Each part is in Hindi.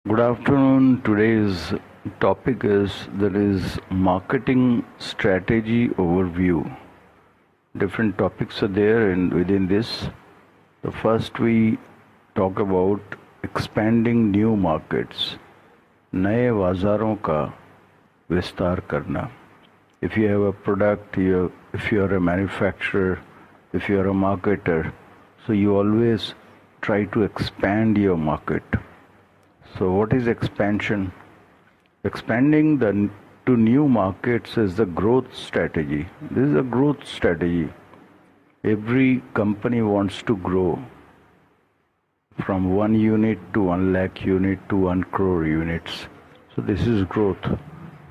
Good afternoon. Today's topic is marketing strategy overview. Different topics are there, and within this, the first we talk about expanding new markets, नए बाजारों का विस्तार करना. If you have a product, if you are a manufacturer, if you are a marketer, so you always try to expand your market. So what is expansion? Expanding to new markets is the growth strategy. This is a growth strategy. Every company wants to grow from 1 unit to 1 lakh unit to 1 crore units. So this is growth.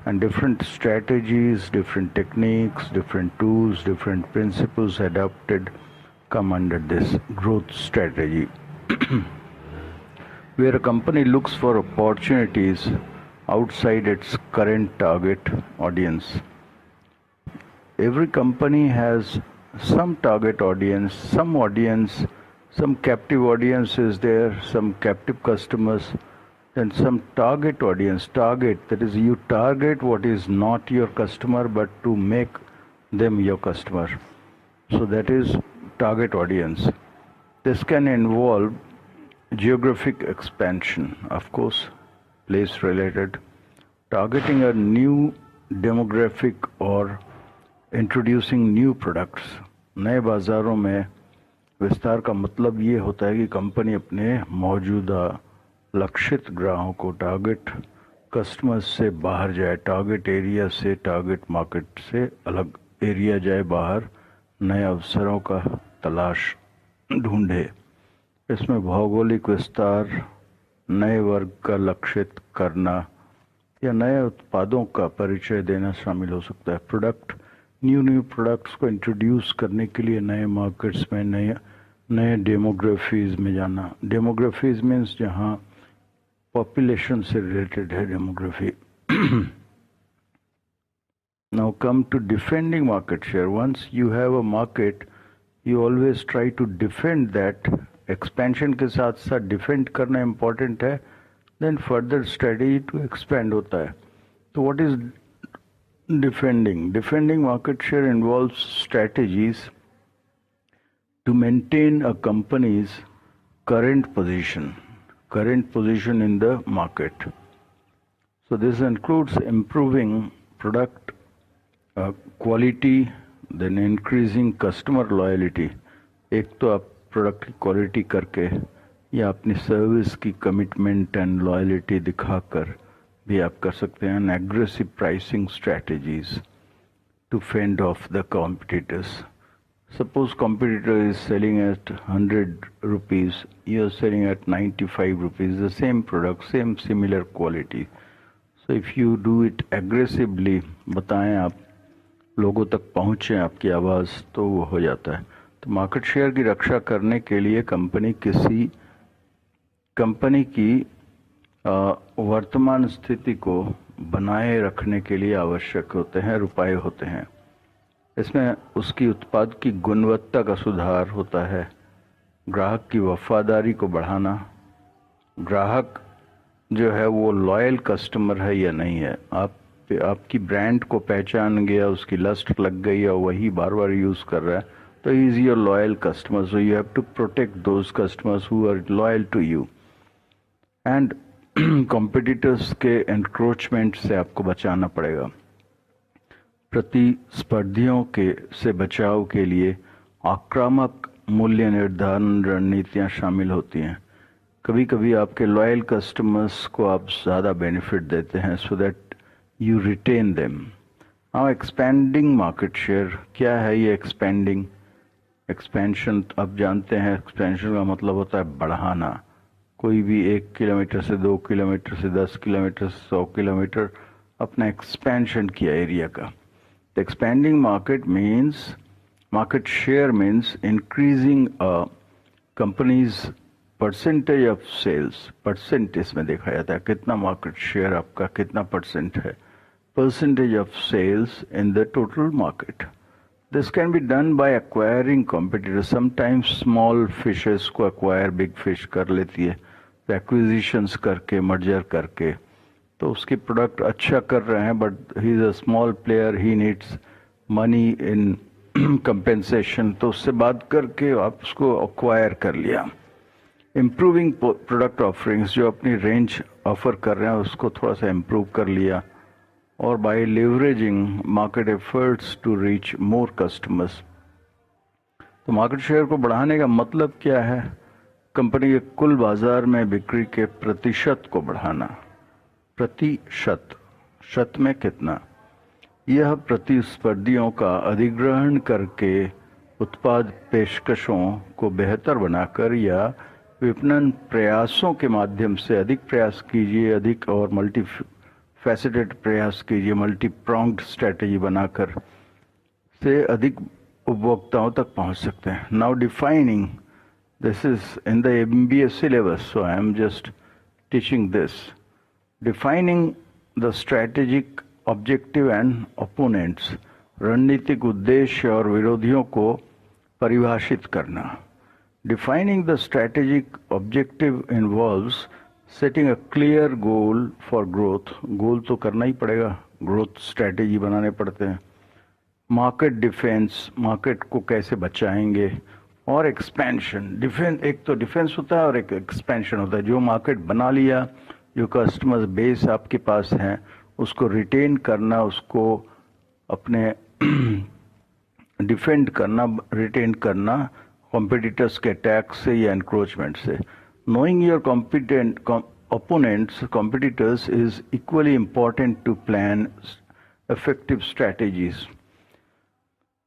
And different strategies, different techniques, different tools, different principles adopted come under this growth strategy. Where a company looks for opportunities outside its current target audience. Every company has some target audience, some captive audience is there, some captive customers, then some target audience. Target, that is, you target what is not your customer but to make them your customer. So that is target audience. This can involve geographic expansion, of course, place related, targeting a new demographic or introducing new products. नए बाज़ारों में विस्तार का मतलब ये होता है कि कंपनी अपने मौजूदा लक्षित ग्राहकों को टारगेट कस्टमर्स से बाहर जाए, टारगेट एरिया से, टारगेट मार्केट से अलग एरिया जाए, बाहर नए अवसरों का तलाश ढूंढे. इसमें भौगोलिक विस्तार, नए वर्ग का लक्षित करना या नए उत्पादों का परिचय देना शामिल हो सकता है. प्रोडक्ट, न्यू प्रोडक्ट्स को इंट्रोड्यूस करने के लिए नए मार्केट्स में नए डेमोग्राफीज में जाना. डेमोग्राफीज मीन्स जहाँ पॉपुलेशन से रिलेटेड है demography. Now come to defending market share. Once you have a market, you always try to defend that. Expansion के साथ साथ डिफेंड करना इम्पॉर्टेंट है, then further strategy to expand होता है. तो what is defending market share involves strategies to maintain a company's current position in the market. So this includes improving product quality, then increasing customer loyalty. एक तो आप प्रोडक्ट की क्वालिटी करके या अपनी सर्विस की कमिटमेंट एंड लॉयल्टी दिखाकर भी आप कर सकते हैं. And aggressive pricing strategies to fend off the competitors. Suppose competitor is selling at 100 rupees, you are selling at 95 rupees, the same product, same similar quality. So if you do it aggressively, बताएं आप, लोगों तक पहुँचें आपकी आवाज़, तो वो हो जाता है. तो मार्केट शेयर की रक्षा करने के लिए कंपनी की वर्तमान स्थिति को बनाए रखने के लिए आवश्यक होते हैं उपाय होते हैं. इसमें उसकी उत्पाद की गुणवत्ता का सुधार होता है, ग्राहक की वफादारी को बढ़ाना, ग्राहक जो है वो लॉयल कस्टमर है या नहीं है, आपकी ब्रांड को पहचान गया, उसकी लस्ट लग गई और वही बार बार यूज़ कर रहा है, तो he is your loyal customer. So you have to protect those customers who are loyal to you. And competitors के encroachment से आपको बचाना पड़ेगा. प्रतिस्पर्धियों से बचाव के लिए आक्रामक मूल्य निर्धारण रणनीतियाँ शामिल होती हैं. कभी कभी आपके लॉयल कस्टमर्स को आप ज़्यादा बेनिफिट देते हैं, so that you retain them. Now expanding market share, क्या है ये expanding? एक्सपेंशन, आप जानते हैं एक्सपेंशन का मतलब होता है बढ़ाना. कोई भी 1 किलोमीटर से 2 किलोमीटर से 10 किलोमीटर से 100 किलोमीटर अपना एक्सपेंशन किया एरिया का. Expanding market share means increasing company's percentage of sales. Percentage में देखा जाता है कितना मार्केट शेयर आपका कितना परसेंट है, percentage of sales in the total market. This can be done by acquiring competitors. Sometimes small fishes को acquire big fish कर लेती है, एक्विजिशंस करके, मर्जर करके, तो उसकी प्रोडक्ट अच्छा कर रहे हैं, but he is a small player, he needs money in compensation, तो उससे बात करके आप उसको एक्वायर कर लिया। इम्प्रूविंग प्रोडक्ट ऑफरिंग्स, जो अपनी रेंज ऑफर कर रहे हैं उसको थोड़ा सा इम्प्रूव कर लिया, और by leveraging market efforts to reach more customers. तो मार्केट शेयर को बढ़ाने का मतलब क्या है? कंपनी के कुल बाजार में बिक्री के प्रतिशत को बढ़ाना। प्रतिशत, शत में कितना? यह प्रतिस्पर्धियों का अधिग्रहण करके उत्पाद पेशकशों को बेहतर बनाकर या विपणन प्रयासों के माध्यम से अधिक प्रयास कीजिए, अधिक और मल्टी फैसेटेड प्रयास कीजिए, मल्टी प्रोंग्ड स्ट्रैटेजी बनाकर से अधिक उपभोक्ताओं तक पहुंच सकते हैं। Now defining, this is in the MBA syllabus, so I am just teaching this. Defining the strategic objective and opponents, रणनीतिक उद्देश्य और विरोधियों को परिभाषित करना। Defining the strategic objective involves setting a clear goal for growth. गोल तो करना ही पड़ेगा, ग्रोथ स्ट्रैटेजी बनाने पड़ते हैं। मार्केट डिफेंस, मार्केट को कैसे बचाएंगे, और एक्सपेंशन। डिफेंस, एक तो डिफेंस होता है और एक एक्सपेंशन होता है। जो मार्केट बना लिया, जो कस्टमर बेस आपके पास हैं, उसको रिटेन करना, उसको अपने डिफेंड करना, रिटेन करना कॉम्पिटिटर्स के अटैक से या एनक्रोचमेंट से। Knowing your opponents, competitors is equally important to plan effective strategies.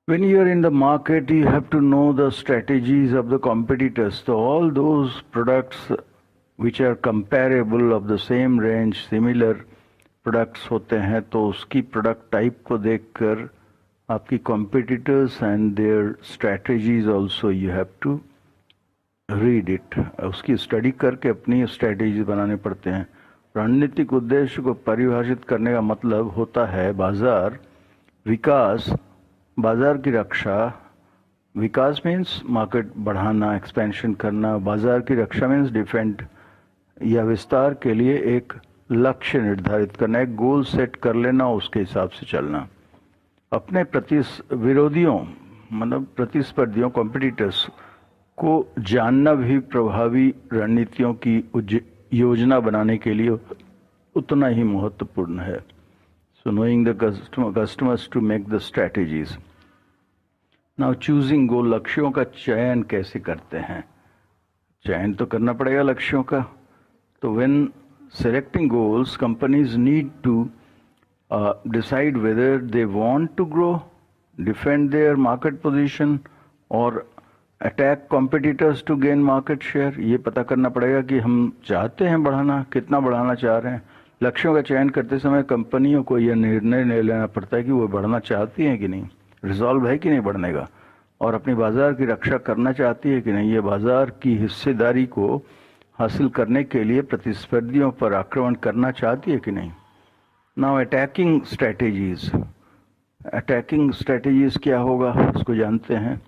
When you are in the market, you have to know the strategies of the competitors. So all those products which are comparable, of the same range, similar products होते हैं, तो उसकी product type को देखकर आपकी competitors and their strategies also you have to read it. उसकी study करके अपनी strategies बनाने पड़ते हैं। रणनीतिक उद्देश्य को परिभाषित करने का मतलब होता है बाजार विकास, बाजार की रक्षा। विकास मीन्स मार्केट बढ़ाना, एक्सपेंशन करना। बाजार की रक्षा मीन्स डिफेंड या विस्तार के लिए एक लक्ष्य निर्धारित करना, एक गोल सेट कर लेना, उसके हिसाब से चलना। अपने विरोधियों मतलब प्रतिस्पर्धियों, कॉम्पिटिटर्स को जानना भी प्रभावी रणनीतियों की योजना बनाने के लिए उतना ही महत्वपूर्ण है। So knowing the customers to make the strategies. Now choosing goal, लक्ष्यों का चयन कैसे करते हैं? चयन तो करना पड़ेगा लक्ष्यों का। तो when selecting goals, companies need to decide whether they want to grow, defend their market position, or attack competitors to gain market share. ये पता करना पड़ेगा कि हम चाहते हैं बढ़ाना, कितना बढ़ाना चाह रहे हैं। लक्ष्यों का चयन करते समय कंपनियों को यह निर्णय ले लेना पड़ता है कि वो बढ़ना चाहती हैं कि नहीं, रिजॉल्व है कि नहीं बढ़ने का, और अपनी बाजार की रक्षा करना चाहती है कि नहीं, ये बाजार की हिस्सेदारी को हासिल करने के लिए प्रतिस्पर्धियों पर आक्रमण करना चाहती है कि नहीं। Now attacking strategies. Attacking strategies क्या होगा उसको जानते हैं।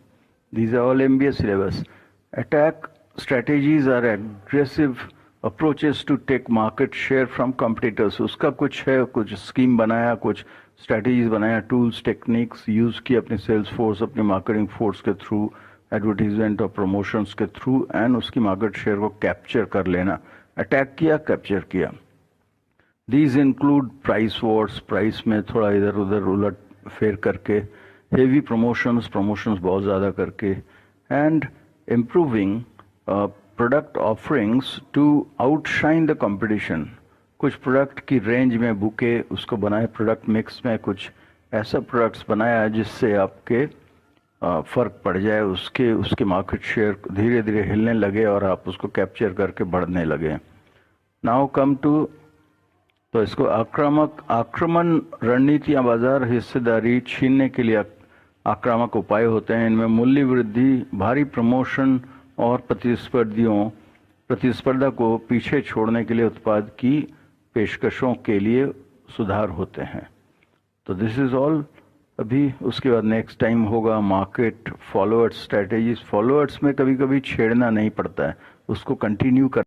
These are all MBA syllabus. Attack strategies are aggressive approaches to take market share from competitors. उसका कुछ है, कुछ स्कीम बनाया, कुछ स्ट्रैटेजीज बनाया, टूल्स टेक्निक्स यूज़ की अपनी सेल्स फोर्स, अपनी मार्केटिंग फोर्स के थ्रू, एडवर्टीजमेंट और प्रमोशंस के थ्रू, एंड उसकी मार्केट शेयर को कैप्चर कर लेना। अटैक किया, कैप्चर किया। These include price Wars, price में थोड़ा इधर उधर उलट फेर करके, हेवी प्रमोशंस बहुत ज़्यादा करके, and improving product offerings to outshine the competition. कुछ प्रोडक्ट की रेंज में बुके उसको बनाए, प्रोडक्ट मिक्स में कुछ ऐसा प्रोडक्ट्स बनाया जिससे आपके फ़र्क पड़ जाए, उसके मार्केट शेयर धीरे धीरे हिलने लगे और आप उसको कैप्चर करके बढ़ने लगे। नाउ कम टू, तो इसको आक्रमण रणनीतियाँ बाजार हिस्सेदारी छीनने के लिए आक्रामक उपाय होते हैं। इनमें मूल्य वृद्धि, भारी प्रमोशन और प्रतिस्पर्धा को पीछे छोड़ने के लिए उत्पाद की पेशकशों के लिए सुधार होते हैं। तो दिस इज़ ऑल। अभी उसके बाद नेक्स्ट टाइम होगा मार्केट फॉलोअर्स स्ट्रैटेजीज। फॉलोअर्स में कभी कभी छेड़ना नहीं पड़ता है, उसको कंटिन्यू कर